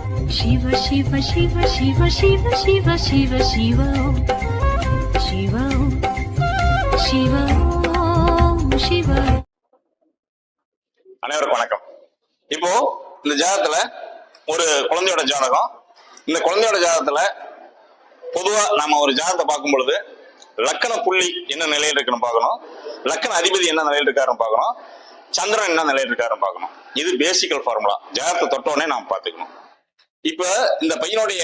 Shiva Shiva Shiva Shiva Shiva Shiva Shiva Shiva Shiva Shiva Shiva. அனைவருக்கும் வணக்கம். இப்போ இந்த ஜாதகத்துல ஒரு குழந்தையோட ஜாதகம். இந்த குழந்தையோட ஜாதகத்துல பொதுவா நாம ஒரு ஜாதகத்தை பார்க்கும் பொழுது லக்கண புள்ளி என்ன நிலையில் இருக்குன்னு பார்க்கணும், லக்கண அதிபதி என்ன நிலையில் இருக்காருன்னு பார்க்கணும், சந்திரன் என்ன நிலையில் இருக்காருன்னு பார்க்கணும். இது பேசிக்கல் ஃபார்முலா. ஜாதகத்தை தொட்டோடனே நாம பார்த்துக்கணும். இப்ப இந்த பையனுடைய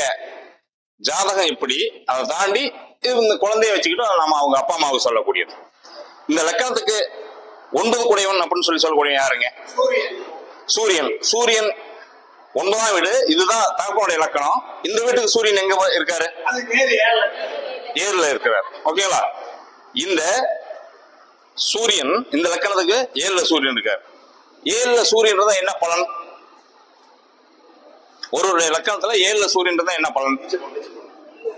ஜாதகம் எப்படி, அதை தாண்டி இந்த குழந்தைய வச்சுக்கிட்டு நம்ம அவங்க அப்பா அம்மாவுக்கு சொல்லக்கூடியது. இந்த லக்கணத்துக்கு 9 குடையவன் அப்படின்னு சொல்லக்கூடிய யாருங்க? சூரியன். சூரியன் 9ஆம் வீடு. இதுதான் தகப்பனுடைய லக்கணம். இந்த வீட்டுக்கு சூரியன் எங்க இருக்காரு? 7ல இருக்கிறார். ஓகேங்களா? இந்த சூரியன் இந்த லக்கணத்துக்கு 7ல சூரியன் இருக்கார். 7ல சூரியன் என்ன பலன்? ஒரு லக்கணத்துல 7ல சூரியன் என்ன பலன்?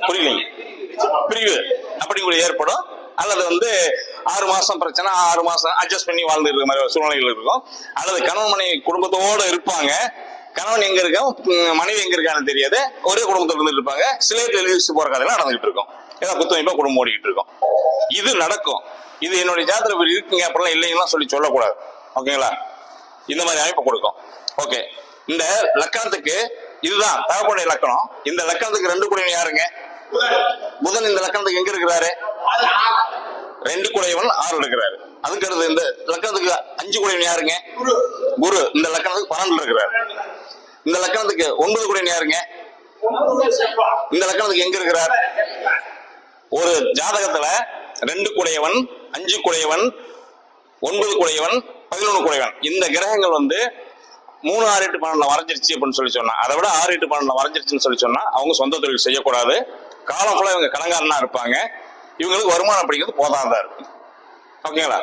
புரியலைங்க. பிரிவு அப்படி ஏற்படும். அல்லது 6 மாசம் பிரச்சனை, 6 மாசம் அட்ஜஸ்ட் பண்ணி வாழ்ந்து இருக்கிற மாதிரி சூழ்நிலைகள் இருக்கும். அல்லது கணவன் மனைவி குடும்பத்தோட இருப்பாங்க. கணவன் எங்க இருக்கா, மனைவி எங்க இருக்கான்னு தெரியாது, ஒரே குடும்பத்துல இருந்துட்டு இருப்பாங்க. சிலையில எழுதி போற கதையெல்லாம் நடந்துகிட்டு இருக்கும். ஏதாவது குத்தமைப்பா குடும்பம் ஓடிக்கிட்டு இருக்கும். இது நடக்கும். இது என்னுடைய ஜாதகம் இருக்குங்க அப்படிலாம் இல்லைங்கலாம் சொல்லி சொல்லக்கூடாது. ஓகேங்களா? இந்த மாதிரி அமைப்பு கொடுக்கும். ஓகே, இந்த லக்கணத்துக்கு இதுதான் தகப்பனுடைய லக்கணம். இந்த லக்கணத்துக்கு 2 குடையவன் யாருங்க? புதன். இந்த லக்கணத்துக்கு எங்க இருக்கிறாரு? 2 குடையவன் 6 இருக்கிறாரு. அதுக்கு அடுத்து இந்த லக்கணத்துக்கு 5 குடையவன் யாருங்க? குரு. இந்த லக்கணத்துக்கு 12 இருக்கிறாரு. இந்த லக்கணத்துக்கு 9 குடையவன் யாருங்க? இந்த லக்கணத்துக்கு எங்க இருக்கிறார்? ஒரு ஜாதகத்துல 2 குடையவன், 5 குடையவன், 9 குடையவன், 11 குடையவன், இந்த கிரகங்கள் 3, 6, 8, 12 வரைஞ்சிருச்சு அப்படின்னு சொல்லி சொன்னா, அதை விட 6, 8, 12 வரைஞ்சிருச்சுன்னு சொல்லி சொன்னா அவங்க சொந்த தொழில் செய்யக்கூடாது. காலம் ஃபுல்லா இவங்க கடங்காரனா இருப்பாங்க. இவங்களுக்கு வருமானம் அப்படிங்கிறது போதாதான் இருக்கும். ஓகேங்களா?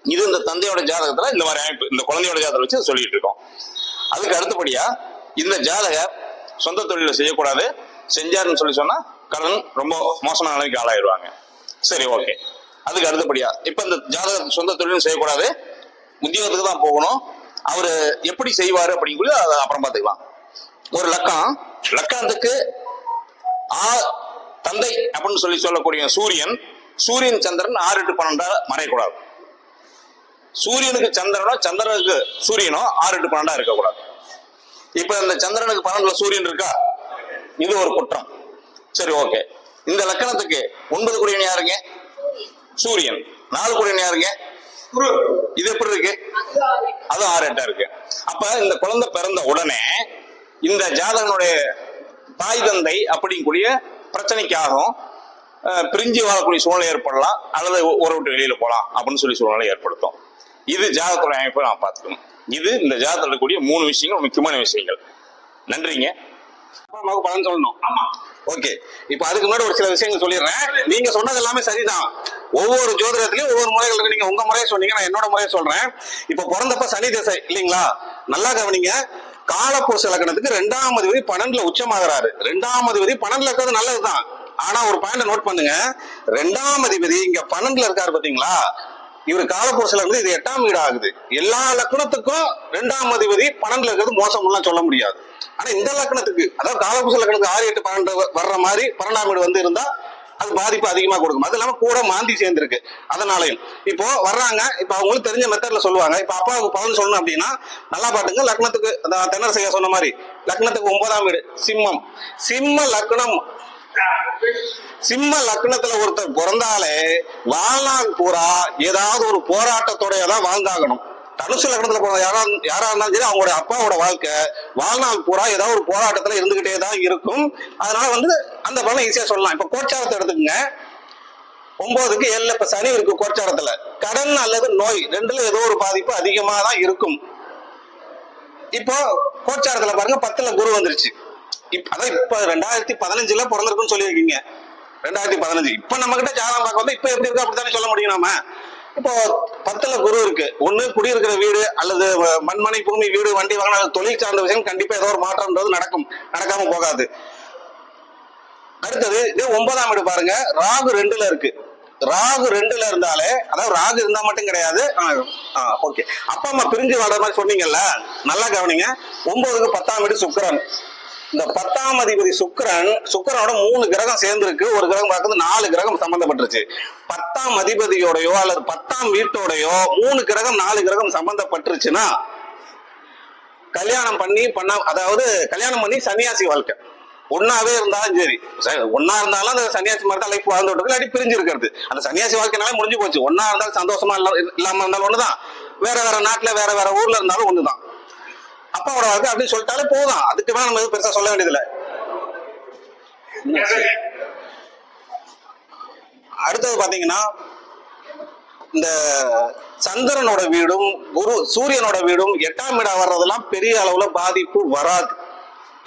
இது இந்த தந்தையோட ஜாதகத்துல இந்த மாதிரி அமைப்பு, இந்த குழந்தையோட ஜாதகத்தை வச்சு சொல்லிட்டு இருக்கோம். அதுக்கு அடுத்தபடியா இந்த ஜாதக சொந்த தொழில செய்யக்கூடாது. செஞ்சாருன்னு சொல்லி சொன்னா கடன் ரொம்ப மோசமான நிலைக்கு ஆளாயிடுவாங்க. சரி, ஓகே. அதுக்கு அடுத்தபடியா இப்ப இந்த ஜாதக சொந்த தொழிலும் செய்யக்கூடாது, உத்தியோகத்துக்கு தான் போகணும். அவரு எப்படி செய்வாரு அப்படிங்கிறது அதை அப்புறம் பார்த்துக்கலாம். ஒரு லக்கணத்துக்கு தந்தை அப்படின்னு சொல்லக்கூடிய சூரியன், சந்திரன் 6, 8, 12 மறையக்கூடாது. சூரியனுக்கு சந்திரனோ சந்திரனுக்கு சூரியனோ 6, 8, 12 இருக்கக்கூடாது. இப்ப இந்த சந்திரனுக்கு 12ல சூரியன் இருக்கா? இது ஒரு குற்றம். சரி, ஓகே. இந்த லக்கணத்துக்கு 9 குடையவன் யாருங்க? சூரியன். 4 குடையவன் யாருங்க? இது எப்படி இருக்கு? அது 6, 8 இருக்கு. அப்ப இந்த குழந்தை பிறந்த உடனே இந்த ஜாதகனுடைய தாய் தந்தை அப்படிங்கக்கூடிய பிரச்சனைக்காகவும் பிரிஞ்சு வாழக்கூடிய சூழ்நிலை ஏற்படலாம், அல்லது ஊரை விட்டு வெளியில போகலாம் அப்படின்னு சொல்லி சூழ்நிலை ஏற்படுத்தும். இது ஜாதகத்துடைய அமைப்பை நான் பார்த்துக்கணும். இது இந்த ஜாதகத்தில் இருக்கக்கூடிய 3 விஷயங்கள், முக்கியமான விஷயங்கள். நன்றிங்க. அம்மாவுக்கு பலன் சொல்லணும். ஆமா, ஓகே. இப்ப அதுக்கு முன்னாடி ஒரு சில விஷயங்கள் சொல்லிடுறேன். நீங்க சொன்னது எல்லாமே சரிதான். ஒவ்வொரு ஜோதிடத்திலயும் ஒவ்வொரு முறைகள் இருக்கு. நீங்க உங்க முறையை சொன்னீங்க, நான் என்னோட முறையை சொல்றேன். இப்ப பிறந்தப்ப சனி திசை இல்லைங்களா? நல்லா கவனிங்க. காலப்புருஷ லக்னத்துக்கு 2ஆம் அதிபதி 12ல உச்சமாகறாரு. 2ஆம் அதிபதி 12ல இருக்கிறது நல்லதுதான். ஆனா ஒரு பாயிண்ட் நோட் பண்ணுங்க. 2ஆம் அதிபதி இங்க 12ல இருக்காரு பாத்தீங்களா? இவரு காலப்புருஷ லக்னத்துக்கு இது 8ஆம் வீடு ஆகுது. எல்லா லக்னத்துக்கும் 2ஆம் அதிபதி 12ல இருக்கிறது மோசம்லாம் சொல்ல முடியாது. ஆனா இந்த லக்னத்துக்கு, அதாவது காலப்புருஷ லக்னத்துக்கு 6, 8, 12 வர்ற மாதிரி 12ஆம் வீடு இருந்தா அது பாதிப்பு அதிகமா கொடுக்கும். அது இல்லாம கூட மாந்தி சேர்ந்துருக்கு. அதனாலையும் இப்போ வர்றாங்க. இப்ப அவங்களுக்கு தெரிஞ்ச மெத்தட்ல சொல்லுவாங்க. இப்ப அப்பாவுக்கு பலன் சொல்லணும் அப்படின்னா நல்லா பாட்டுங்க. லக்னத்துக்கு தென்னர் செய்ய சொன்ன மாதிரி லக்னத்துக்கு 9ஆம் வீடு சிம்மம். சிம்ம லக்னத்துல ஒருத்தர் பிறந்தாலே வாழ்நாள் பூரா ஏதாவது ஒரு போராட்டத்தோடையதான் வாழ்ந்தாகணும். தனுசு லக்னத்துல போற யாரா இருந்தாலும் சரி, அவங்களோட அப்பாவோட வாழ்க்கை வாழ்நாள் பூரா ஏதாவது ஒரு போராட்டத்துல இருந்துகிட்டே தான் இருக்கும். அதனால அந்த பலன் ஈஸியா சொல்லலாம். இப்ப கோச்சாரத்தை எடுத்துக்கங்க. 9க்கு 7ல இப்ப சனி இருக்கு. கோச்சாரத்துல கடன் அல்லது நோய் 2ல ஏதோ ஒரு பாதிப்பு அதிகமா தான் இருக்கும். இப்போ கோச்சாரத்துல பாருங்க 10ல குரு வந்துருச்சு. அதான் இப்ப 2015ல பிறந்திருக்குன்னு சொல்லியிருக்கீங்க. 2015 இப்ப நம்ம கிட்ட ஜாதகம் பார்க்க இப்ப எப்படி இருக்கு அப்படித்தானே சொல்ல முடியும் நாம. இப்போ 10ல குரு இருக்கு. ஒண்ணு குடியிருக்கிற வீடு, அல்லது மண்மனை பூமி வீடு, வண்டி வாகனம், தொழில் சார்ந்த விஷயம் கண்டிப்பா ஏதோ ஒரு மாற்றம்ன்றது நடக்காம போகாது. அடுத்தது 9ஆம் வீடு பாருங்க. ராகு 2ல இருக்கு. ராகு 2ல இருந்தாலே, அதாவது ராகு இருந்தா மட்டும் கிடையாது. அப்பா அம்மா பிரிஞ்சு வாடுற மாதிரி சொன்னீங்கல்ல, நல்லா கவனிங்க. 9க்கு 10ஆம் வீடு சுக்கிரன். இந்த 10ஆம் அதிபதி சுக்கிரனோட 3 கிரகம் சேர்ந்திருக்கு. ஒரு கிரகம் பார்க்குறது 4 கிரகம் சம்பந்தப்பட்டுருச்சு. 10ஆம் அதிபதியோடயோ அல்லது 10ஆம் வீட்டோடயோ 3 கிரகம் 4 கிரகம் சம்பந்தப்பட்டுருச்சுன்னா கல்யாணம் பண்ணி சன்னியாசி வாழ்க்கை ஒன்னாவே இருந்தாலும் சரி, ஒன்னா இருந்தாலும் அந்த சன்னியாசி மாதிரி தான் லைஃப் வாழ்ந்து விட்டது, இல்லாட்டி பிரிஞ்சு இருக்கிறது. அந்த சன்னியாசி வாழ்க்கைனாலே முடிஞ்சு போச்சு. ஒன்னா இருந்தாலும் சந்தோஷமா இல்லாம இருந்தாலும் ஒண்ணுதான், வேற வேற நாட்டுல வேற வேற ஊர்ல இருந்தாலும் ஒண்ணுதான். அப்பாவோட வாழ்க்கை அப்படின்னு சொல்லிட்டாலே போதும். அதுக்கு மேல நம்ம எதுவும் பெருசா சொல்ல வேண்டியதில்லை. அடுத்தது பாத்தீங்கன்னா இந்த சந்திரனோட வீடும் சூரியனோட வீடும் 8ஆம் வீடா வர்றதெல்லாம் பெரிய அளவுல பாதிப்பு வராது.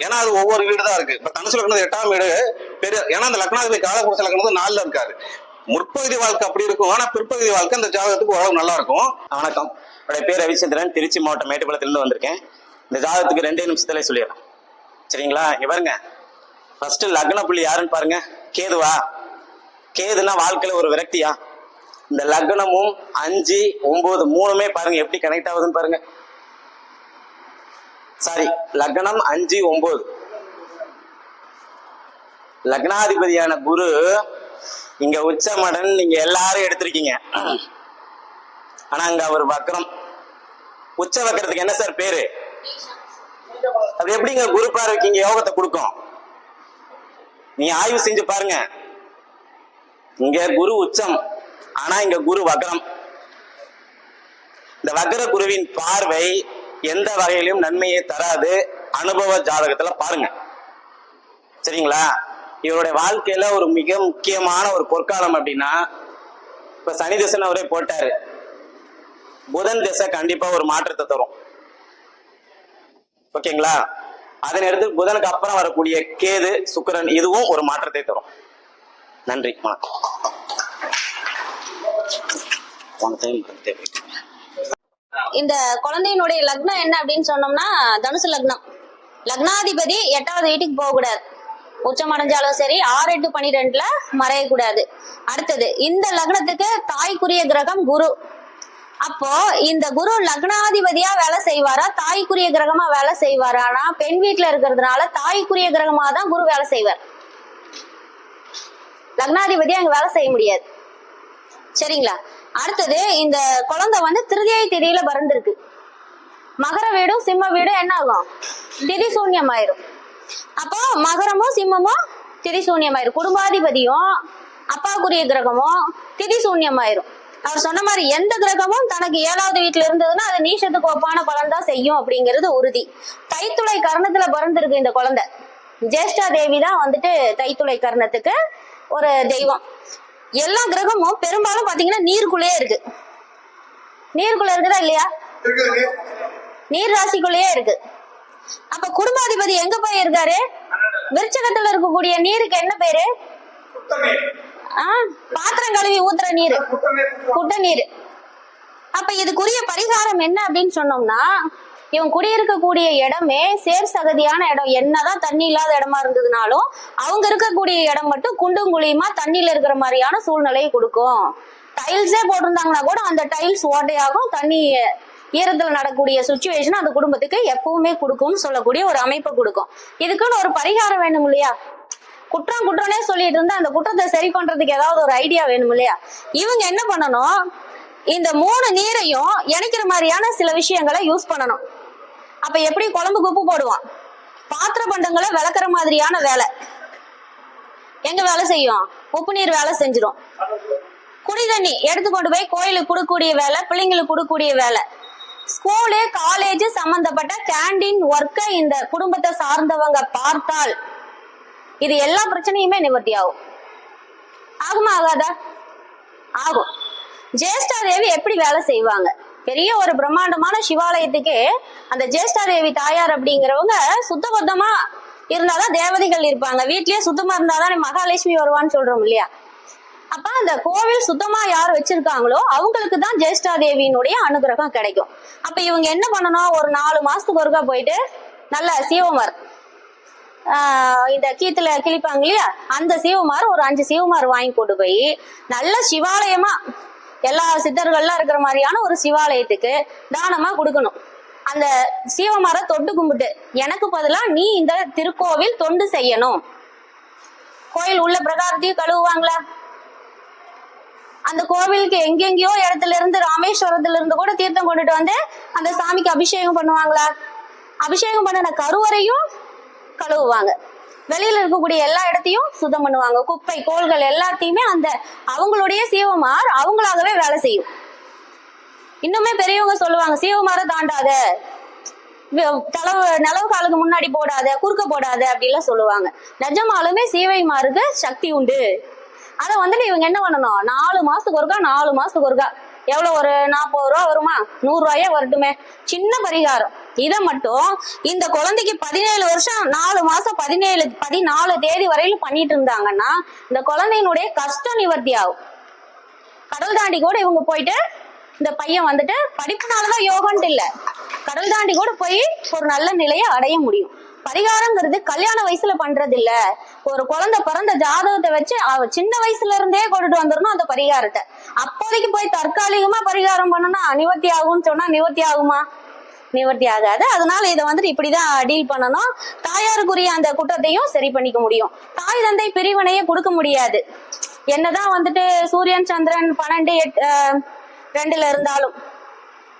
ஏன்னா அது ஒவ்வொரு வீடு தான் இருக்கு. இப்ப தனுசு லக்னம் 8ஆம் வீடு பெரிய, ஏன்னா அந்த லக்னாதிபதி காலபுருஷ லக்னம் 4ல இருக்காரு. முற்பகுதி வாழ்க்கை அப்படி இருக்கும், ஆனா பிற்பகுதி வாழ்க்கை இந்த ஜாதகத்துக்கு ஓரளவு நல்லா இருக்கும். வணக்கம், என்னுடைய பேர் ரவிச்சந்திரன், திருச்சி மாவட்டம் மேட்டுப்பாளையத்திலிருந்து வந்திருக்கேன். இந்த ஜாதகத்துக்கு 2 நிமிஷத்துல சொல்லிடுறேன், சரிங்களா? இங்க பாருங்க, ஃபர்ஸ்ட் லக்ன புள்ளி யாருன்னு பாருங்க, கேதுவா. கேதுனா வாழ்க்கையில ஒரு விரக்தியா. இந்த லக்னமும் 5, 9 3மே பாருங்க எப்படி கனெக்ட் ஆகுதுன்னு பாருங்க. சாரி, லக்னம் 5, 9. லக்னாதிபதியான குரு இங்க உச்சமடன் நீங்க எல்லாரும் எடுத்திருக்கீங்க. ஆனா அங்க அவர் வக்ரம். உச்ச வக்கிறதுக்கு என்ன சார் பேரு? அது எப்படிங்க குரு பார்வைக்கு இங்க யோகத்தை கொடுக்கும்? நீ ஆய்வு செஞ்சு பாருங்க. இங்க குரு உச்சம், ஆனா இங்க குரு வக்ரம். இந்த வக்ர குருவின் பார்வை எந்த வகையிலும் நன்மையை தராது. அனுபவ ஜாதகத்துல பாருங்க, சரிங்களா? இவருடைய வாழ்க்கையில ஒரு மிக முக்கியமான ஒரு பொற்காலம் அப்படின்னா, இப்ப சனி திசைன்னு அவரே போட்டாரு. புதன் திசை கண்டிப்பா ஒரு மாற்றத்தை தரும், ஓகேங்களா? அதனை எடுத்து புதனுக்கு அப்புறம் வரக்கூடிய கேது, சுக்கிரன், இதுவும் ஒரு மாற்றத்தை தரும். நன்றி, வணக்கம். இந்த குழந்தையினுடைய லக்னம் என்ன அப்படின்னு சொன்னோம்னா தனுசு லக்னம். லக்னாதிபதி 8வது வீட்டுக்கு போக கூடாது, உச்சம் அடைஞ்சாலும் சரி. 6, 8, 12ல மறையக்கூடாது. அடுத்தது இந்த லக்னத்துக்கு தாய்க்குரிய கிரகம் குரு. அப்போ இந்த குரு லக்னாதிபதியா வேலை செய்வாரா, தாய்க்குரிய கிரகமா வேலை செய்வாரானா, பெண் வீட்டுல இருக்கிறதுனால தாய்க்குரிய கிரகமா தான் குரு வேலை செய்வார். லக்னாதிபதியா அங்க வேலை செய்ய முடியாது, சரிங்களா? அடுத்தது இந்த குழந்தை திருதியை திதியில பிறந்திருக்கு. மகர வீடும் சிம்ம வீடும் என்ன ஆகும்? திதி சூன்யமாயிரும். அப்போ மகரமும் சிம்மமும் திதி சூன்யமாயிரும். குடும்பாதிபதியும் அப்பாக்குரிய கிரகமும் திதி சூன்யமாயிரும். அவர் சொன்ன மாதிரி எந்த கிரகமும் தனக்கு 7வது வீட்டுல இருந்ததுன்னா அது நீஷத்துக்கு ஒப்பான பலன் தான் செய்யும் அப்படிங்கிறது உறுதி. தைத்துளை கர்ணத்துல பிறந்திருக்கு இந்த குழந்தை. ஜேஷ்டா தேவி தான் தைத்துளை கர்ணத்துக்கு ஒரு தெய்வம். எல்லா கிரகமும் பெரும்பாலும் பாத்தீங்கன்னா நீருக்குள்ளேயே இருக்கு. நீருக்குள்ள இருக்குதா இல்லையா? நீர் ராசிக்குள்ளேயே இருக்கு. அப்ப குடும்பாதிபதி எங்க போய் இருக்காரு? விருச்சகத்துல இருக்கக்கூடிய நீருக்கு என்ன பேரு? பாத்திரம் கழுவி ஊத்துற நீர், குட்ட நீர். அப்ப இதுக்குரிய பரிகாரம் என்ன அப்படின்னு சொன்னோம்னா, இவன் குடியிருக்கக்கூடிய இடமே சேர் சகதியான இடம். என்னதான் தண்ணி இல்லாத இடமா இருந்ததுனாலும் அவங்க இருக்கக்கூடிய இடம் மட்டும் குண்டும் குழியுமா தண்ணியில இருக்கிற மாதிரியான சூழ்நிலையை கொடுக்கும். டைல்ஸே போட்டிருந்தாங்கன்னா கூட அந்த டைல்ஸ் ஓட்டையாகும். தண்ணி ஈரத்துல நடக்கூடிய சுச்சுவேஷன் அந்த குடும்பத்துக்கு எப்பவுமே கொடுக்கும்னு சொல்லக்கூடிய ஒரு அமைப்பை கொடுக்கும். இதுக்குன்னு ஒரு பரிகாரம் வேணும் இல்லையா? குற்றம்னே சொல்லிட்டு இருந்தா அந்த குற்றத்தை சரி பண்றதுக்கு ஏதாவது ஒரு ஐடியா வேணும் இல்லையா? இவங்க என்ன பண்ணணும், இந்த 3 நீரையும் இணைக்கிற மாதிரியான சில விஷயங்களை யூஸ் பண்ணணும். அப்ப எப்படி குழம்புக்கு உப்பு போடுவான், பாத்திர பண்டங்களை விளக்குற மாதிரியான வேலை எங்க வேலை செய்யும்? உப்பு நீர் வேலை செஞ்சிடும். குடி தண்ணி எடுத்து கொண்டு போய் கோயிலுக்கு கொடுக்கக்கூடிய வேலை, பிள்ளைங்களுக்கு கொடுக்கக்கூடிய வேலை, ஸ்கூலு காலேஜ் சம்பந்தப்பட்ட கேண்டீன் ஒர்க்கை இந்த குடும்பத்தை சார்ந்தவங்க பார்த்தால் இது எல்லா பிரச்சனையுமே நிவர்த்தி ஆகும். ஆகுமா ஆகாதா? ஆகும். ஜேஷ்டா தேவி எப்படி வேலை செய்வாங்க? பெரிய ஒரு பிரம்மாண்டமான சிவாலயத்துக்கு அந்த ஜேஷ்டா தேவி தாயார் அப்படிங்கிறவங்க சுத்தபத்தமா இருந்தாதான் தேவதைகள் இருப்பாங்க. வீட்லயே சுத்தமா இருந்தாதான் மகாலட்சுமி வருவான்னு சொல்றோம் இல்லையா? அப்ப அந்த கோவில் சுத்தமா யார் வச்சிருக்காங்களோ அவங்களுக்கு தான் ஜேஷ்டா தேவியினுடைய அனுகிரகம் கிடைக்கும். அப்ப இவங்க என்ன பண்ணணும், ஒரு 4 மாசத்துக்கு ஒருக்கா போயிட்டு நல்ல சீவமார், இந்த கீத்துல கிழிப்பாங்க இல்லையா, அந்த சீவமார் ஒரு 5 சீவமார் வாங்கி போட்டு போய் நல்ல சிவாலயமா எல்லா சித்தர்கள்லாம் இருக்கிற மாதிரியான ஒரு சிவாலயத்துக்கு தானமா கொடுக்கணும். அந்த சீவமார தொட்டு கும்பிட்டு எனக்கு பதிலா நீ இந்த திருக்கோவில் தொண்டு செய்யணும். கோயில் உள்ள பிரகாரத்தையும் கழுவுவாங்களா? அந்த கோவிலுக்கு எங்கெங்கயோ இடத்துல இருந்து, ராமேஸ்வரத்துல இருந்து கூட தீர்த்தம் கொண்டுட்டு வந்து அந்த சாமிக்கு அபிஷேகம் பண்ணுவாங்களா? அபிஷேகம் பண்ணின கருவறையும் கழுவுவாங்க. வெளியில இருக்கக்கூடிய எல்லா இடத்தையும் சுத்தம் பண்ணுவாங்க. குப்பை கோள்கள் எல்லாத்தையுமே அந்த அவங்களுடைய சீவமார் அவங்களாகவே வேலை செய்யும். இன்னுமே பெரியவங்க சொல்லுவாங்க, சீவமார தாண்டாத, நிலவு காலுக்கு முன்னாடி போடாத, குறுக்க போடாத அப்படிலாம் சொல்லுவாங்க. நிஜமாலுமே சீவைமாருக்கு சக்தி உண்டு. அதை வந்துட்டு இவங்க என்ன பண்ணணும், 4 மாசத்துக்கு ஒருக்கா எவ்வளவு, ஒரு 40 ரூபா வருமா, 100 ரூபாயே வரட்டுமே, சின்ன பரிகாரம். இதை மட்டும் இந்த குழந்தைக்கு 17 வருஷம் 4 மாசம் 14 தேதி வரையிலும் பண்ணிட்டு இருந்தாங்கன்னா இந்த குழந்தையினுடைய கஷ்டம் நிவர்த்தி ஆகும். கடல் தாண்டி கூட இவங்க போயிட்டு, இந்த பையன் வந்துட்டு படிப்புனாலதான் யோகன்ட்டு இல்ல, கடல் தாண்டி கூட போய் ஒரு நல்ல நிலையை அடைய முடியும். பரிகாரங்கிறது கல்யாண வயசுல பண்றது இல்ல. ஒரு குழந்தை பிறந்த ஜாதகத்தை வச்சு அவ சின்ன வயசுல இருந்தே கொண்டுட்டு வந்துடணும் அந்த பரிகாரத்தை. அப்போதைக்கு போய் தற்காலிகமா பரிகாரம் பண்ணனா நிவர்த்தி ஆகும்னு சொன்னா நிவர்த்தி ஆகுமா? நிவர்த்தி ஆகாது. அதனால இதை வந்துட்டு இப்படிதான் டீல் பண்ணணும். தாயாருக்குரிய அந்த குற்றத்தையும் சரி பண்ணிக்க முடியும். தாய் தந்தை பிரிவினையே கொடுக்க முடியாது. என்னதான் வந்துட்டு சூரியன் சந்திரன் 12-8-2 இருந்தாலும்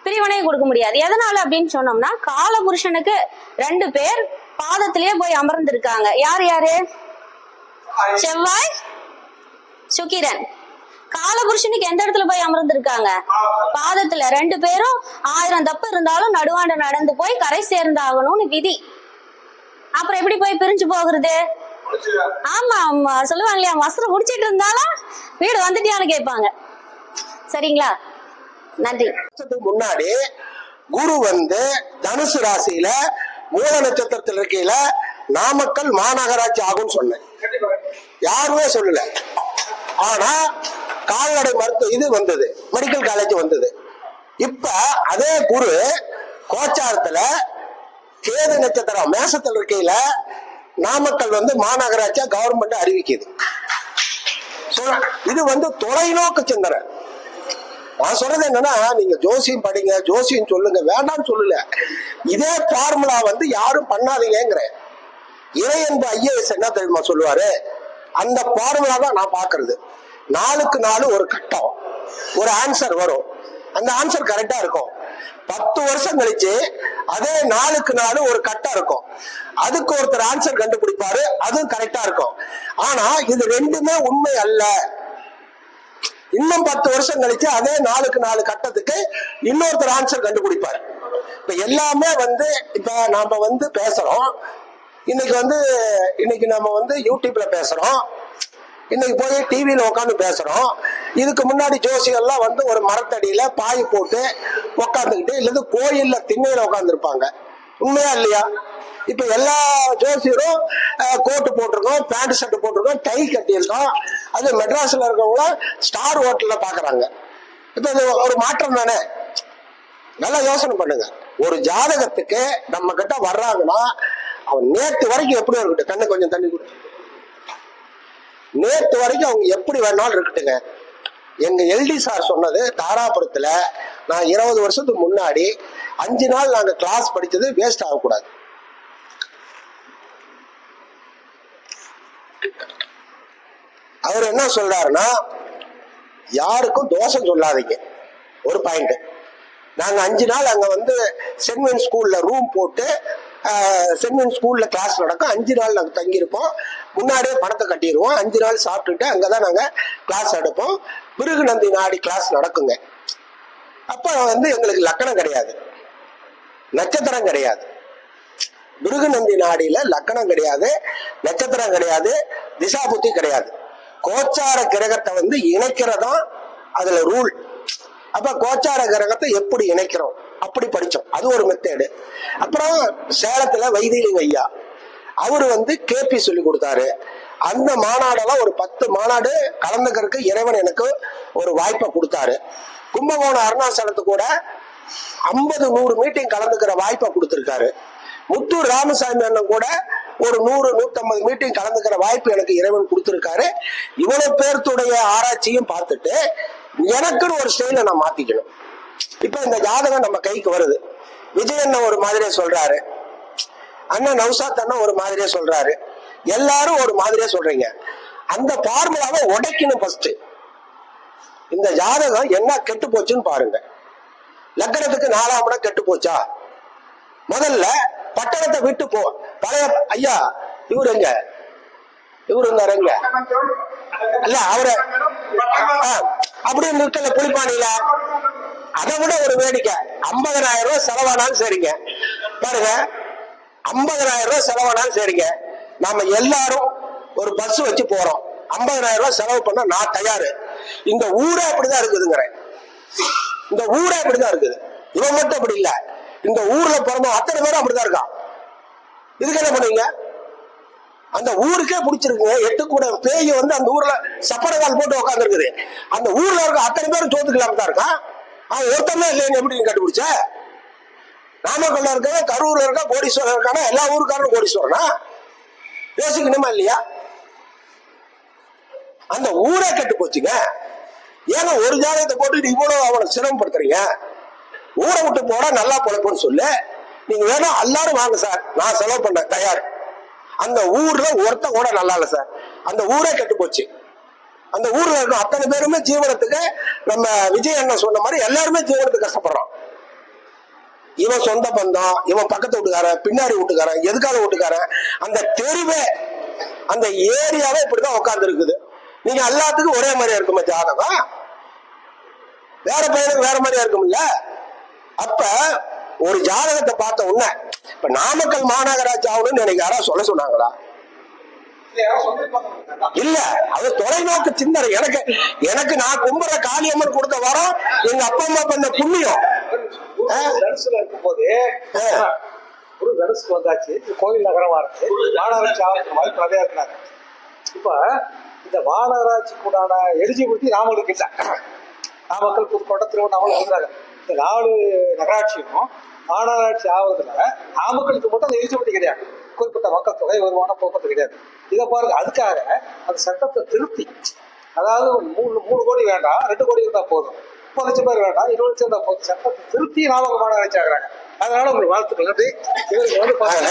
பிரிவினையை கொடுக்க முடியாது. எதனால அப்படின்னு சொன்னோம்னா, கால புருஷனுக்கு 2 பேர் பாதத்திலேயே போய் அமர்ந்திருக்காங்க. யாரு? செவ்வாய், சுக்கிரன். காலபுருஷனுக்கு எந்த இடத்துல போய் அமர்ந்திருக்காங்க? பாதத்துல. 2 பேரும் 1000 தப்பு இருந்தாலும் நடுவாண்ட நடந்து போய் கரை சேர்ந்தாகணும்னு விதி. அப்புறம் எப்படி போய் பிரிஞ்சு போகிறது? ஆமா, சொல்லுவாங்க இல்லையா, மசரை முடிச்சிட்டு இருந்தாலும் வீடு வந்துட்டியான்னு கேட்பாங்க. சரிங்களா? நன்றி. முன்னாடி குரு வந்து தனுசு ராசியில மூல நட்சத்திரத்தில் இருக்கையில நாமக்கல் மாநகராட்சி ஆகும்னு சொன்னேன். யாருமே சொல்லல. ஆனா கால்நடை மருத்துவ இது வந்தது, மெடிக்கல் காலேஜ் வந்தது. இப்ப அதே குரு கோச்சாரத்துல கேது நட்சத்திரம் மேசத்தில் இருக்கையில நாமக்கல் வந்து மாநகராட்சியா கவர்மெண்ட் அறிவிக்குது. இது வந்து தொலைநோக்கு சிந்தனை. நான் சொல்றது என்னன்னா, நீங்க ஜோசியம் படிங்க, ஜோசியம் சொல்லுங்க, வேண்டாம்னு சொல்லல. இதே ஃபார்முலா வந்து யாரும் பண்ணாதீங்கிற. இறையன்பு ஐஏஎஸ் என்ன தெரியுமா சொல்லுவாரு, அந்த ஃபார்முலா தான் நான் பாக்குறது. 4க்கு 4 ஒரு கட்டம், ஒரு ஆன்சர் வரும். அந்த ஆன்சர் கரெக்டா இருக்கும். 10 வருஷம் கழிச்சு அதே 4க்கு 4 ஒரு கட்டம் இருக்கும். அதுக்கு ஒருத்தர் ஆன்சர் கண்டுபிடிப்பாரு, அதுவும் கரெக்டா இருக்கும். ஆனா இது ரெண்டுமே உண்மை அல்ல. இன்னும் 10 வருஷம் கழிச்சு அதே 4க்கு 4 கட்டத்துக்கு இன்னொருத்தர் ஆன்சர் கண்டுபிடிப்பாரு. இப்ப எல்லாமே வந்து இப்ப நாம வந்து பேசுறோம். இன்னைக்கு நம்ம வந்து யூடியூப்ல பேசுறோம், இன்னைக்கு போய் டிவியில உட்காந்து பேசுறோம். இதுக்கு முன்னாடி ஜோசியெல்லாம் வந்து ஒரு மரத்தடியில பாய் போட்டு உட்காந்துக்கிட்டு இல்லது கோயில்ல திண்ணையில உட்காந்துருப்பாங்க. உண்மையா இல்லையா? இப்ப எல்லா ஜோசியரும் கோட்டு போட்டிருக்கோம், பேண்ட் ஷர்ட் போட்டிருக்கோம், டை கட்டியிருக்கோம். அது மெட்ராஸ்ல இருக்கவங்கள ஸ்டார் ஹோட்டல்ல பாக்குறாங்க. இப்ப இது ஒரு மாற்றம் தானே. நல்லா யோசனை பண்ணுங்க. ஒரு ஜாதகத்துக்கு நம்ம கிட்ட வர்றாங்கன்னா அவன் நேற்று வரைக்கும் எப்படி இருக்கட்டும், கண்ணு கொஞ்சம் தண்ணி கொடு, நேற்று வரைக்கும் அவங்க எப்படி வேணாலும் இருக்கட்டுங்க. எங்க எல்டி சார் சொன்னது, தாராபுரத்துல நான் 20 வருஷத்துக்கு முன்னாடி 5 நாள் நாங்க கிளாஸ் படிச்சது வேஸ்ட் ஆகக்கூடாது. அவர் என்ன சொல்றாருன்னா, யாருக்கும் தோஷம் சொல்லாதீங்க. ஒரு பாயிண்ட். நாங்க 5 நாள் அங்க வந்து சென்வென் ஸ்கூல்ல ரூம் போட்டு சென்வென் ஸ்கூல்ல கிளாஸ் நடக்கும். 5 நாள் நாங்க தங்கியிருப்போம். முன்னாடியே பணத்தை கட்டிடுவோம். 5 நாள் சாப்பிட்டுட்டு அங்கதான் நாங்க கிளாஸ் எடுப்போம். பிருகுநந்தி நாடி கிளாஸ் நடக்குங்க. அப்ப வந்து எங்களுக்கு லக்கணம் கிடையாது, நட்சத்திரம் கிடையாது. பிருகுநந்தி நாடியில லக்கணம் கிடையாது, நட்சத்திரம் கிடையாது, திசா புத்தி கிடையாது. கோச்சார கிரகத்தை வந்து இணைக்கிறதா அதுல ரூல். அப்ப கோச்சார கிரகத்தை எப்படி இணைக்கிறோம் அப்படி படிச்சோம். அது ஒரு மெத்தேடு. அப்புறம் சேலத்துல வைத்திலிங்க ஐயா அவரு வந்து கேபி சொல்லி கொடுத்தாரு. அந்த மாநாடெல்லாம் ஒரு 10 மாநாடு கலந்துக்கிறதுக்கு இறைவன் எனக்கு ஒரு வாய்ப்பை கொடுத்தாரு. கும்பகோணம் அருணாச்சலத்துக்கு கூட 50-100 மீட்டிங் கலந்துக்கிற வாய்ப்பை கொடுத்திருக்காரு. முத்தூர் ராமசாமி அண்ணன் கூட ஒரு 100-150 மீட்டிங் கலந்துக்கிற வாய்ப்பு எனக்கு இறைவன் கொடுத்திருக்காரு. இவ்வளவு பேர்த்துடைய ஆராய்ச்சியும் பார்த்துட்டு எனக்குன்னு ஒரு ஸ்டைல நான் மாத்திக்கணும். இப்ப இந்த ஜாதகம் நம்ம கைக்கு வருது. விஜய் அண்ணன் ஒரு மாதிரியே சொல்றாரு, அண்ணன் நௌசாத் அண்ணன் ஒரு மாதிரியே சொல்றாரு, எல்லாரும் ஒரு மாதிரியே சொல்றீங்க. அந்த ஃபார்முலாவை உடைக்கணும் ஃபர்ஸ்ட். இந்த ஜாதகம் என்ன கெட்டு போச்சுன்னு பாருங்க. லக்னத்துக்கு 4ஆம் இடம் கெட்டு போச்சா? முதல்ல பட்டணத்தை விட்டு போ. பழைய ஐயா இவரு எங்க, இவரு இருந்தாரு எங்க இல்ல அவரு அப்படின்னு இருக்கல புலிப்பாணியில. அதை விட ஒரு வேடிக்கை, 50,000 ரூபாய் செலவானாலும் சரிங்க. பாருங்க, 50,000 ரூபாய் செலவானாலும் சரிங்க. நாம எல்லாரும் ஒரு பஸ் வச்சு போறோம். 50,000 ரூபாய் செலவு பண்ண நான் தயாரு. இந்த ஊரே அப்படிதான் இருக்குதுங்கிறேன். இந்த ஊரே அப்படிதான் இருக்குது. இவன் மட்டும் அப்படி இல்ல, இந்த ஊர்ல பிறந்த அத்தனை பேரும் அப்படிதான் இருக்கான். இதுக்கு என்ன பண்ணுவீங்க? அந்த ஊருக்கே பிடிச்சிருக்குங்க. 8 கூட பேய் வந்து அந்த ஊர்ல சப்பரகால் போட்டு உட்கார்ந்து இருக்குது. அந்த ஊர்ல இருக்க அத்தனை பேரும் சோத்துக்கலாம தான் இருக்கான். அவன் ஒருத்தமே இல்லைன்னு எப்படி நீங்க கண்டுபிடிச்ச? நாமக்கல்ல இருக்க, கரூர்ல இருக்க கோடீஸ்வரன் இருக்கானா? எல்லா ஊருக்காரரும் கோடீஸ்வரனா? யோசிக்கணுமா இல்லையா? அந்த ஊரே கெட்டு போச்சுங்க. ஏன்னா ஒரு ஜாதகத்தை போட்டு இவ்வளவு அவனை சிரமப்படுத்துறீங்க. ஊரை விட்டு போனா நல்லா பொழைப்புன்னு சொல்லு. நீங்க வேணா எல்லாரும் வாங்க சார், நான் செலவு பண்ண தயார். அந்த ஊர்ல ஒருத்த கூட நல்லா இல்ல சார். அந்த ஊரே கெட்டு போச்சு. அந்த ஊர்ல இருக்க அத்தனை பேருமே ஜீவனத்துக்கு, நம்ம விஜய் அண்ணன் சொன்ன மாதிரி எல்லாருமே ஜீவனத்துக்கு கஷ்டப்படுறோம். இவன் சொந்த பந்தம், இவன் பக்கத்து வீட்டுக்காரன், பின்னாடி வீட்டுக்காரன், எதுக்கால வீட்டுக்காரன், அந்த தெருவே, அந்த ஏரியாவே இப்படிதான் உட்கார்ந்து இருக்குது. நீங்க எல்லாத்துக்கும் ஒரே மாதிரியா இருக்குமா ஜாதகம்? வேற பையனுக்கு வேற மாதிரியா இருக்கும்ல? அப்ப ஒரு ஜாதகத்தை பார்த்த உடனே இப்ப நாமக்கல் மாநகராட்சி ஆகணும்னு எனக்கு யாராவது சொன்னாங்களா? இல்ல, அது தொலைநோக்கு சிந்தனை. எனக்கு நான் கும்புற காளியம்மன் கொடுத்த வரம் எங்க அப்பா அம்மா பண்ண புண்ணியம். இருக்கும்போது ஒரு தனுசுக்கு வந்தாச்சு, கோயில் நகரமா இருக்கு, மாநகராட்சி ஆகிறதுக்கு வாய்ப்பு நிறைய இருக்கிறாங்க. இப்ப இந்த மாநகராட்சிக்கு உண்டான எலிஜிபிலிட்டி நாமளுக்கு இல்லை. நாமக்கல், புதுக்கோட்டை, திருவண்ணாமலை இருக்கிறாங்க. இந்த 4 நகராட்சியும் மாநகராட்சி ஆகுறதுல நாமக்கலுக்கு மட்டும் அந்த எலிஜிபிலிட்டி கிடையாது. குறிப்பிட்ட மக்கள் தொகை, வருமானம், போக்குவரத்து கிடையாது. இதை பாருங்க, அதுக்காக அந்த சட்டத்தை திருப்தி, அதாவது 3 கோடி வேண்டாம், 2 கோடி இருந்தா போதும், 30 லட்சம் பேர் வேண்டாம், 20 லட்சம் இருந்தா போதும், சட்டத்தை திருப்தி நாமக்கல் மாநகராட்சி ஆகிறாங்க. அதனால உங்களுக்கு வாழ்த்துக்கள். நன்றி. இவருக்கு வந்து பாருங்க,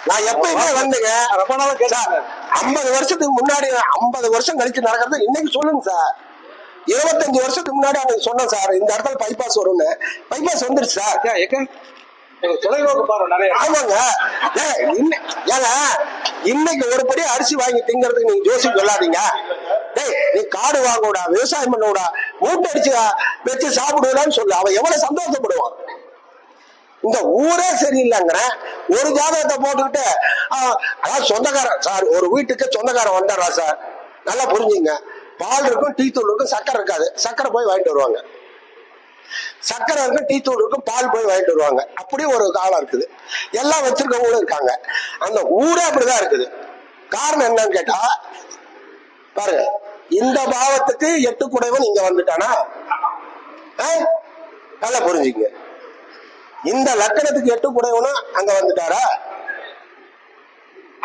நான் எப்பயுமே வந்துங்க ரொம்ப நாளா கேட்டாங்க. 50 வருஷத்துக்கு முன்னாடி, 50 வருஷம் கழிச்சு நடக்கிறது இன்னைக்கு சொல்லுங்க சார். 25 வருஷத்துக்கு முன்னாடி அன்னைக்கு சொன்னேன் சார், இந்த இடத்துல பைபாஸ் வரும்னு. பைபாஸ் வந்துருச்சு சார். தொலைநோக்கு பார்வை நிறைய. ஆமாங்க. ஏங்க இன்னைக்கு ஒரு படி அரிசி வாங்கி திங்கிறதுக்கு நீங்க ஜோசி சொல்லாதீங்க. நீ காடு வாங்கூடா, விவசாயம் பண்ணூடா, மூட்டை அடிச்சு வச்சு சாப்பிடுவான்னு சொல்லு. அவன் எவ்வளவு சந்தோஷப்படுவான். இந்த ஊரே சரியில்லைங்கிற ஒரு ஜாதகத்தை போட்டுக்கிட்டு அதான் சொந்தக்காரன் சார், ஒரு வீட்டுக்கு சொந்தக்காரன் வந்தாரா சார், நல்லா புரிஞ்சுங்க. பால் இருக்கும், டீ தூள் இருக்கும், சக்கரை இருக்காது. சக்கரை போய் வாங்கிட்டு வருவாங்க. சக்கரை இருக்கும், டீ தூள் இருக்கும், பால் போய் வாங்கிட்டு வருவாங்க. அப்படியே ஒரு காலம் இருக்குது. எல்லாம் வச்சிருக்கவங்களும் இருக்காங்க. அந்த ஊரே அப்படிதான் இருக்குது. காரணம் என்னன்னு கேட்டா பாருங்க, இந்த பாவத்துக்கு 8 குடைவன் இங்க வந்துட்டானா? நல்லா புரிஞ்சுங்க. இந்த லக்கணத்துக்கு 8 குடைவனும் அங்க வந்துட்டாரா?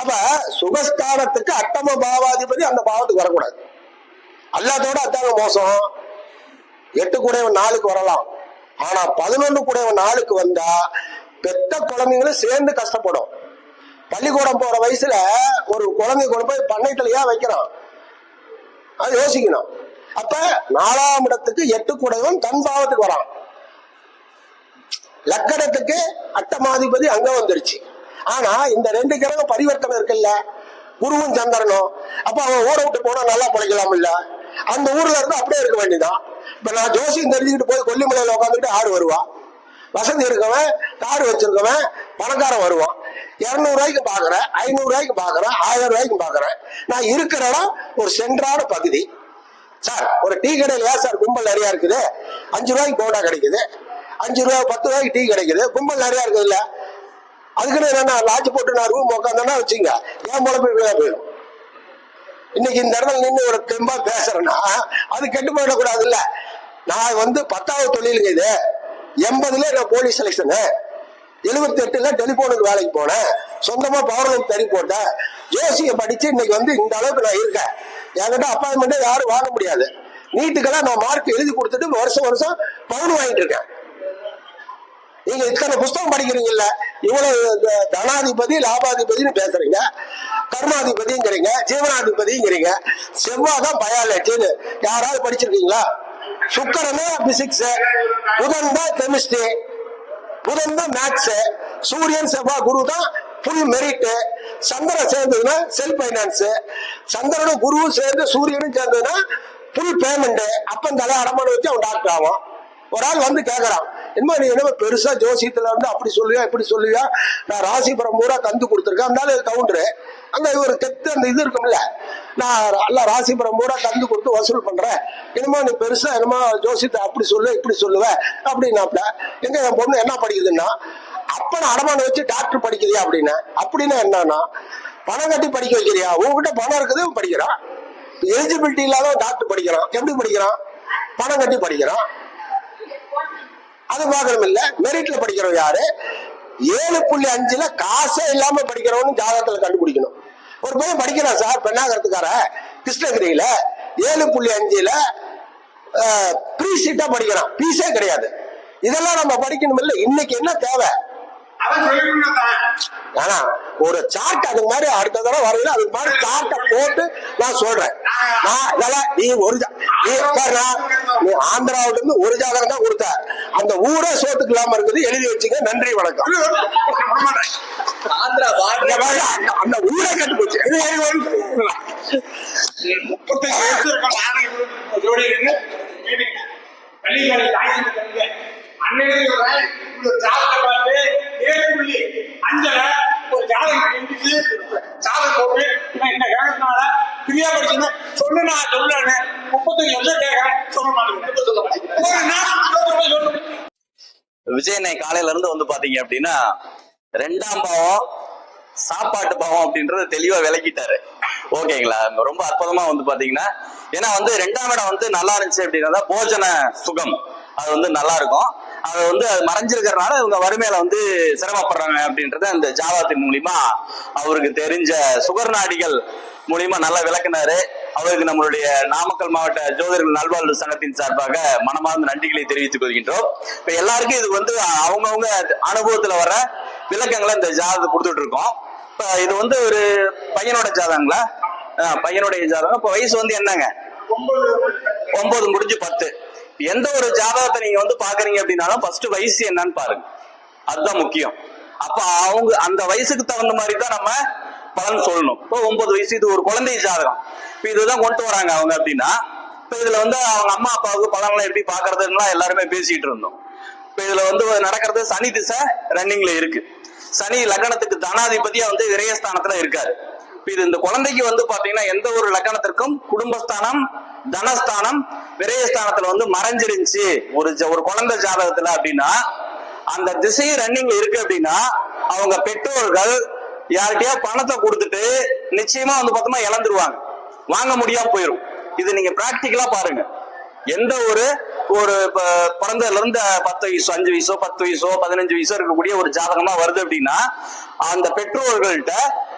அப்ப சுகஸ்தானத்துக்கு அட்டம பாவாதிபதி அந்த பாவத்துக்கு வரக்கூடாது. அல்லாதோட அதாங்க மோசம். 8 குடைவன் 4க்கு வரலாம். ஆனா 11 குடைவன் 4க்கு வந்தா பெத்த குழந்தைங்களும் சேர்ந்து கஷ்டப்படும். பள்ளிக்கூடம் போற வயசுல ஒரு குழந்தை கொண்டு போய் பண்ணைத்தலையா வைக்கிறான், அது யோசிக்கணும். அப்ப 4ஆம் இடத்துக்கு 8 குடைவன் தன் பாவத்துக்கு வரான். லக்கணத்துக்கு அட்டமாதிபதி அங்க வந்துருச்சு. ஆனா இந்த 2 கிரகம் பரிவர்த்தனை இருக்குல்ல, குருவும் சந்திரனும். அப்ப அவன் ஊரை விட்டு போனா நல்லா பிழைக்கலாம் இல்ல? அந்த ஊர்ல இருந்து அப்படியே இருக்க வேண்டியதான். இப்ப நான் ஜோசியம் தெரிஞ்சுக்கிட்டு போய் கொல்லிமலையில உட்காந்துட்டு ஆடு வருவான். வசதி இருக்கவன், காடு வச்சிருக்கவன், பணக்காரன் வருவான். 200 ரூபாய்க்கு பாக்குறேன், 500 ரூபாய்க்கு பாக்குறேன், 1000 ரூபாய்க்கு பாக்குறேன். நான் இருக்கிற இடம் ஒரு சென்றான பகுதி சார். ஒரு டீ கடையில ஏன் சார் கும்பல் நிறைய இருக்குது? 5 ரூபாய்க்கு போண்டா கிடைக்குது, 5 ரூபாய் 10 ரூபாய்க்கு டீ கிடைக்குது, கும்பல் நிறைய இருக்குது இல்ல? அதுக்குன்னு என்ன லாட்ஜ் போட்டு நான் ரூம் உட்காந்தேன்னா வச்சுங்க, ஏன் போல போய் போயிடும். இன்னைக்கு இந்த இடத்துல நின்று ஒரு தெம்பா பேசுறேன்னா அது கெட்டு போயிடக்கூடாது இல்ல? நான் 10வது தொழிலுங்க இது. 80ல நான் போலீஸ் செலக்ஷனு, 78ல டெலிபோனுக்கு வேலைக்கு போனேன், சொந்தமா பவர்லூம் தறி போட்டேன், ஜோசியை படிச்சு இன்னைக்கு இந்த அளவுக்கு நான் இருக்கேன். என்கிட்ட அப்பாயின்மெண்டே யாரும் வாங்க முடியாது. நீட்டுக்கெல்லாம் நான் மார்க் எழுதி கொடுத்துட்டு வருஷம் வருஷம் பவுன் வாங்கிட்டு இருக்கேன். நீங்க இத்தனை புஸ்தகம் படிக்கிறீங்கல்ல, இவ்வளவு தனாதிபதி லாபாதிபதினு பேசுறீங்க, கர்மாதிபதிங்கிறீங்க, ஜீவனாதிபதிங்கிறீங்க. செவ்வாய் தான் பயாலஜின்னு யாராவது படிச்சிருக்கீங்களா? சுக்கரன் பிசிக்ஸ், புதன் தான் கெமிஸ்ட்ரி, புதன் தான் மேத்ஸ், சூரியன் செவ்வாய் குரு தான் ஃபுல் மெரிட், சந்திரன் சேர்ந்ததுன்னா செல்ஃப் பைனான்ஸ், சந்திரனும் குருவும் சேர்ந்து சூரியனும் சேர்ந்ததுன்னா ஃபுல் பேமெண்ட். அப்ப தலை அடமான வச்சு அவன் டாக்டர் ஆவான். ஒரு ஆள் வந்து கேட்கறான், என்னமா நீ என்ன பெருசா ஜோசியத்துல வந்து அப்படி சொல்லுவியா இப்படி சொல்லுவியா, நான் ராசிபுரம் பூரா தந்து கொடுத்துருக்கேன், அதனால கவுண்டரு அந்த ஒரு தெத்து அந்த இது இருக்கும்ல, நான் எல்லாம் ராசிபுரம் பூரா தந்து கொடுத்து வசூல் பண்றேன், என்னமா நீ பெருசா என்னமா ஜோசியத்தை அப்படி சொல்லு இப்படி சொல்லுவேன் அப்படின்னாப்ல. எங்க என் பொண்ணு என்ன படிக்குதுன்னா, அப்ப நான் அடமானம் வச்சு டாக்டர் படிக்கிறியா அப்படின்னு. அப்படின்னா என்னன்னா, பணம் கட்டி படிக்க வைக்கிறியா? உங்ககிட்ட பணம் இருக்குது படிக்கிறான், எலிஜிபிலிட்டி இல்லாத டாக்டர் படிக்கிறான். எப்படி படிக்கிறான்? பணம் கட்டி படிக்கிறான். அது பார்க்கணும் இல்ல. மெரிட்ல படிக்கிறவன் யாரு? 7.5 காசே இல்லாம படிக்கிறவனு ஜாதகத்துல கண்டுபிடிக்கணும். ஒரு பையன் படிக்கிறான் சார், பெண்ணாகரத்துக்கார கிருஷ்ணகிரியில 7.5 ப்ரீ சீட்டா படிக்கிறான், பீஸே கிடையாது. இதெல்லாம் நம்ம படிக்கணும் இல்ல. இன்னைக்கு என்ன தேவை? ஆனா ஒரு சார்ட் அது மாதிரி அடுத்த தடவை வரையில அது மாதிரி சார்ட்டை போட்டு நான் சொல்றேன். நீ ஆந்திராவில இருந்து ஒரு ஜாதகம் தான் கொடுத்த, அந்த ஊரே சோத்துக்கு இல்லாம இருக்குது, எழுதி வச்சுங்க. நன்றி வணக்கம். அந்த ஊரே கட்டு போச்சு. 35 விஜயனை காலையில இருந்து வந்து பாத்தீங்க அப்படின்னா 2ஆம் பாவம் சாப்பாட்டு பாவம் அப்படின்றத தெளிவா விளக்கிட்டாரு. ஓகேங்களா? ரொம்ப அற்புதமா வந்து பாத்தீங்கன்னா, ஏன்னா வந்து 2ஆம் இடம் வந்து நல்லா இருந்துச்சு அப்படின்னா போஜன சுகம் அது வந்து நல்லா இருக்கும். அது வந்து அது மறைஞ்சிருக்கிறதுனால இவங்க வறுமையில வந்து சிரமப்படுறாங்க அப்படின்றத அந்த ஜாதகத்தின் மூலியமா அவருக்கு தெரிஞ்ச சுகர் நாடிகள் மூலியமா நல்லா விளக்குனாரு. அவருக்கு நம்மளுடைய நாமக்கல் மாவட்ட ஜோதிடர்கள் நல்வாழ்வு சங்கத்தின் சார்பாக மனமார்ந்த நன்றிகளை தெரிவித்துக் கொள்கின்றோம். இப்ப எல்லாருக்கும் இது வந்து அவங்கவுங்க அனுபவத்துல வர விளக்கங்களை இந்த ஜாதகத்தை கொடுத்துட்டு இருக்கோம். இப்ப இது வந்து ஒரு பையனோட ஜாதகங்களா? பையனுடைய ஜாதகம். இப்ப வயசு வந்து என்னங்க? 9 முடிஞ்சு 10. எந்த ஒரு ஜாதகத்தை நீங்க வந்து பாக்குறீங்க அப்படின்னாலும் ஃபர்ஸ்ட் வயசு என்னன்னு பாருங்க, அதுதான் முக்கியம். அப்ப அவங்க அந்த வயசுக்கு தகுந்த மாதிரி தான் நம்ம பலன் சொல்லணும். இப்போ 9 வயசு, இது ஒரு குழந்தை ஜாதகம். இப்ப இதுதான் கொண்டு வராங்க அவங்க அப்படின்னா, இப்ப இதுல வந்து அவங்க அம்மா அப்பாவுக்கு பலன்லாம் எப்படி பாக்குறதுன்னா எல்லாருமே பேசிட்டு இருந்தோம். இப்ப இதுல வந்து நடக்கிறது சனி திசை ரன்னிங்ல இருக்கு. சனி லக்னத்துக்கு தனாதிபதியா வந்து விரயஸ்தானத்துல இருக்காரு. இப்ப இது இந்த குழந்தைக்கு வந்து பாத்தீங்கன்னா எந்த ஒரு லக்னத்திற்கும் குடும்பஸ்தானம், தனஸ்தானம், விரயஸ்தானத்துல வந்து மறைஞ்சிருந்துச்சு ஒரு குழந்தை ஜாதகத்துல அப்படின்னா, அந்த திசை ரன்னிங்ல இருக்கு அப்படின்னா அவங்க பெற்றோர்கள் யார்கிட்டயா பணத்தை கொடுத்துட்டு நிச்சயமா வந்து பார்த்தோம்னா இழந்துருவாங்க, வாங்க முடியாம போயிடும். இது நீங்க பிராக்டிக்கலா பாருங்க. எந்த ஒரு பிறந்ததுல இருந்து 10 வயசோ 5 வயசோ 10 வயசோ 15 வயசோ இருக்கக்கூடிய ஒரு ஜாதகமா வருது அப்படின்னா அந்த பெற்றோர்கள்ட்ட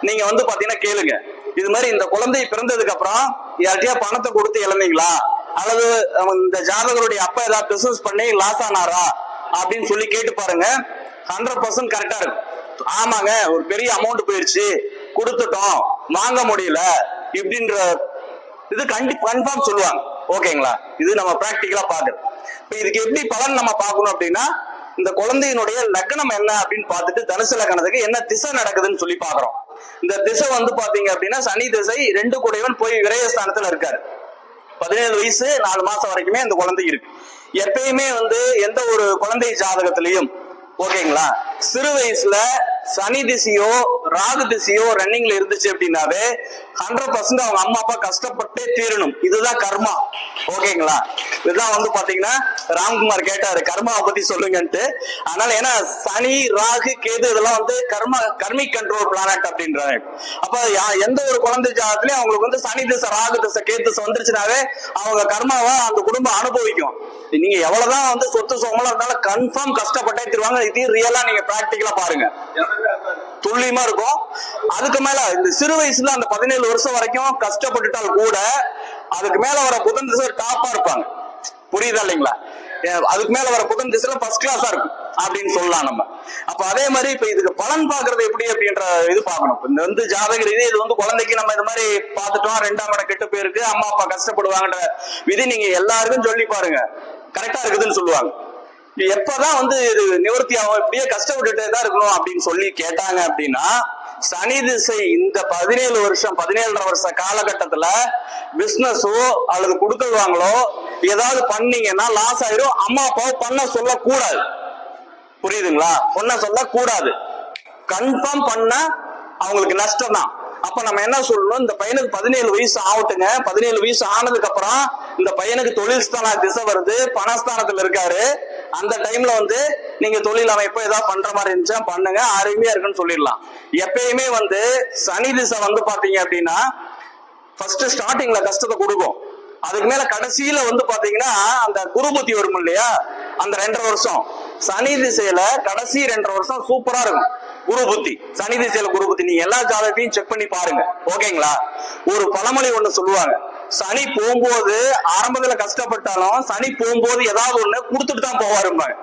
நீங்க வந்து பாத்தீங்கன்னா கேளுங்க, இது மாதிரி இந்த குழந்தை பிறந்ததுக்கு அப்புறம் யார்கிட்டயா பணத்தை கொடுத்து இழந்தீங்களா, அல்லது இந்த ஜாதகருடைய அப்பா ஏதாவது பிசினஸ் பண்ணி லாஸ் ஆனாரா அப்படின்னு சொல்லி கேட்டு பாருங்க. 100% கரெக்டா இருக்கும். ஆமாங்க, ஒரு பெரிய அமௌண்ட் போயிருச்சு, கொடுத்துட்டோம், வாங்க முடியல இப்படின்ற இது கன்ஃபார்ம் சொல்லுவாங்க. ஓகேங்களா? இது நம்ம பிராக்டிக்கலா பாக்குறோம். இப்ப இதுக்கு எப்படி பலன் நம்ம பார்க்கணும் அப்படின்னா, இந்த குழந்தையினுடைய லக்னம் என்ன அப்படின்னு பார்த்துட்டு தனுசு லக்னத்துக்கு என்ன திசை நடக்குதுன்னு சொல்லி பாக்குறோம். இந்த திசை வந்து பாத்தீங்க அப்படின்னா சனி திசை 2 கூடையவன் போய் விரயஸ்தானத்துல இருக்காரு. 17 வயசு 4 மாசம் வரைக்குமே இந்த குழந்தை இருக்கு. எப்பயுமே வந்து எந்த ஒரு குழந்தை ஜாதகத்திலையும் ஓகேங்களா, சிறு வயசுல சனி திசையோ ராகு திசையோ ரன்னிங்ல இருந்துச்சு அப்படின்னாவே 100% அவங்க அம்மா அப்பா கஷ்டப்பட்டே தீரணும். இதுதான் கர்மா. ஓகேங்களா? இதுதான் வந்து பாத்தீங்கன்னா ராம்குமார் கேட்டாரு கர்மாவை பத்தி சொல்லுங்கன்ட்டு. அதனால ஏன்னா சனி ராகு கேது இதெல்லாம் வந்து கர்மிக் கண்ட்ரோல் பிளானட் அப்படின்றாங்க. அப்ப எந்த ஒரு குழந்தை ஜாதகத்திலயும் அவங்களுக்கு வந்து சனி திசை ராகு திசை கேது திசை வந்துருச்சுனாவே அவங்க கர்மாவை அந்த குடும்பம் அனுபவிக்கும். நீங்க எவ்வளவுதான் வந்து சொத்து சுகமெல்லாம் இருந்தாலும் கன்ஃபார்ம் கஷ்டப்பட்டே தருவாங்க. இது ரியலா நீங்க பிராக்டிக்கலா பாருங்க, துல்லியமா இருக்கும். அதுக்கு மேல இந்த சிறு வயசுல அந்த 17 வருஷம் வரைக்கும் கஷ்டப்பட்டுட்டால் கூட அதுக்கு மேல வர புதன் திசை டாப்பா இருப்பாங்க. புரியுதா இல்லைங்களா? அதுக்கு மேல வர புதன் திசையில ஃபர்ஸ்ட் கிளாஸா இருக்கும் அப்படின்னு சொல்லலாம் நம்ம. அப்ப அதே மாதிரி இப்ப இதுக்கு பலன் பாக்குறது எப்படி அப்படின்ற இது பார்க்கணும். இந்த வந்து ஜாதக ரீதி இது வந்து குழந்தைக்கு நம்ம இந்த மாதிரி பார்த்துட்டோம், 2ஆம் இடம் கெட்ட பேருக்கு, அம்மா அப்பா கஷ்டப்படுவாங்கன்ற விதி நீங்க எல்லாருக்கும் சொல்லி பாருங்க, கரெக்டா இருக்குதுன்னு சொல்லுவாங்க. எப்பதான் வந்து இது நிவர்த்தி ஆகும், இப்படியே கஷ்டப்பட்டுட்டே தான் இருக்கணும் அப்படின்னு சொல்லி கேட்டாங்க அப்படின்னா, சனி திசை இந்த 17.5 வருஷ காலகட்டத்துல பிசினஸோ அல்லது கொடுக்கல் வாங்கலோ ஏதாவது பண்ணீங்கன்னா லாஸ் ஆயிரும். அம்மா அப்பாவை பண்ண சொல்லக்கூடாது, புரியுதுங்களா? பண்ண சொல்லக்கூடாது, கன்ஃபார்ம் பண்ண அவங்களுக்கு நஷ்டம் தான். அப்ப நம்ம என்ன சொல்லணும், இந்த பையனுக்கு 17 வயசு ஆகட்டுங்க. 17 வயசு ஆனதுக்கு அப்புறம் இந்த பையனுக்கு தொழில் ஸ்தான திசை வருது, பணஸ்தானத்துல இருக்காரு. அந்த டைம்ல வந்து நீங்க தொழில் அமைப்பு ஏதாவது பண்ற மாதிரி இருந்துச்சா பண்ணுங்க, அருமையா இருக்குன்னு சொல்லிடலாம். எப்பயுமே வந்து சனி திசை வந்து பாத்தீங்க அப்படின்னா ஃபர்ஸ்ட் ஸ்டார்டிங்ல கஷ்டத்தை கொடுக்கும். அதுக்கு மேல கடைசியில வந்து பாத்தீங்கன்னா அந்த குரு புத்தி வரும் இல்லையா, அந்த 2.5 வருஷம் சனி திசையில கடைசி 2.5 வருஷம் சூப்பரா இருக்கும். குரு புத்தி, சனி திசையில குரு புத்தி நீங்க எல்லா ஜாதகத்தையும் செக் பண்ணி பாருங்க, ஓகேங்களா? ஒரு பழமொழி ஒண்ணு சொல்லுவாங்க, சனி போகும்போது ஆரம்பத்துல கஷ்டப்பட்டாலும் சனி போகும்போது ஏதாவது ஒண்ணு கொடுத்துட்டு தான் போவாருப்பாங்க.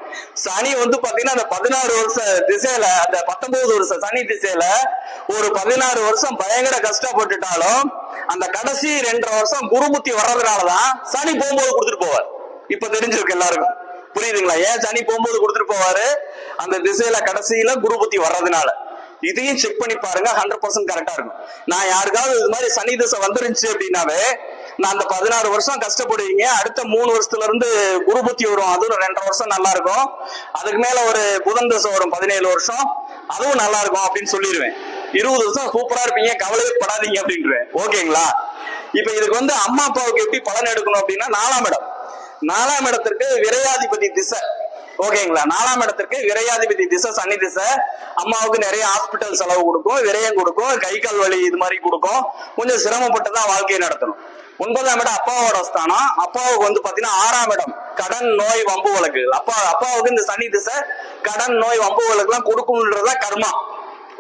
சனி வந்து பாத்தீங்கன்னா அந்த 16 வருஷ திசையில, அந்த 19 வருஷ சனி திசையில ஒரு 16 வருஷம் பயங்கர கஷ்டப்பட்டுட்டாலும் அந்த கடைசி 2.5 வருஷம் குரு புத்தி வர்றதுனாலதான் சனி போகும்போது கொடுத்துட்டு போவார். இப்ப தெரிஞ்சிருக்கு எல்லாருக்கும், புரியுதுங்களா? ஏன் சனி போகும்போது கொடுத்துட்டு போவாரு? அந்த திசையில கடைசியில குரு புத்தி வர்றதுனால. இதையும் செக் பண்ணி பாருங்க, 100% கரெக்டா இருக்கும். நான் யாருக்காவது இது மாதிரி சனி திசை வந்துருந்துச்சு அப்படின்னாவே, நான் அந்த 16 வருஷம் கஷ்டப்படுவீங்க, அடுத்த 3 வருஷத்துல இருந்து குரு புத்தி வரும், அதுவும் 2.5 வருஷம் நல்லா இருக்கும். அதுக்கு மேல ஒரு புதன் திசை வரும் 17 வருஷம், அதுவும் நல்லா இருக்கும் அப்படின்னு சொல்லிடுவேன். 20 வருஷம் சூப்பரா இருப்பீங்க, கவலையே படாதீங்க அப்படின்றேன், ஓகேங்களா? இப்ப இதுக்கு வந்து அம்மா அப்பாவுக்கு எப்படி பலன் எடுக்கணும் அப்படின்னா, 4ஆம் இடம், 4ஆம் இடத்திற்கு விரையாதிபதி திசை, ஓகேங்களா? 4ஆம் இடத்திற்கு விரையாதிபதி திசை சனி திசை. அம்மாவுக்கு நிறைய ஹாஸ்பிட்டல் செலவு கொடுக்கும், விரயம் கொடுக்கும், கை கால் வலி இது மாதிரி கொடுக்கும், கொஞ்சம் சிரமப்பட்டு தான் வாழ்க்கையை நடத்தணும். 9ஆம் இடம் அப்பாவோட ஸ்தானம். அப்பாவுக்கு வந்து பாத்தீங்கன்னா 6ஆம் இடம் கடன் நோய் வம்பு வழக்கு. அப்பாவுக்கு இந்த சனி திசை கடன் நோய் வம்பு வழக்கு எல்லாம் கொடுக்கும்ன்றதா கர்மா,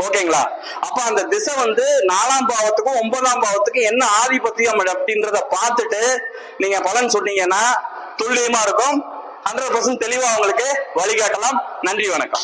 ஓகேங்களா? அப்ப அந்த திசை வந்து 4ஆம் பாவத்துக்கும் 9ஆம் பாவத்துக்கும் என்ன ஆதிபத்தியம் அப்படின்றத பார்த்துட்டு நீங்க பலன் சொன்னீங்கன்னா துல்லியமா இருக்கும். 100% தெளிவா உங்களுக்கு வழிகாட்டலாம். நன்றி, வணக்கம்.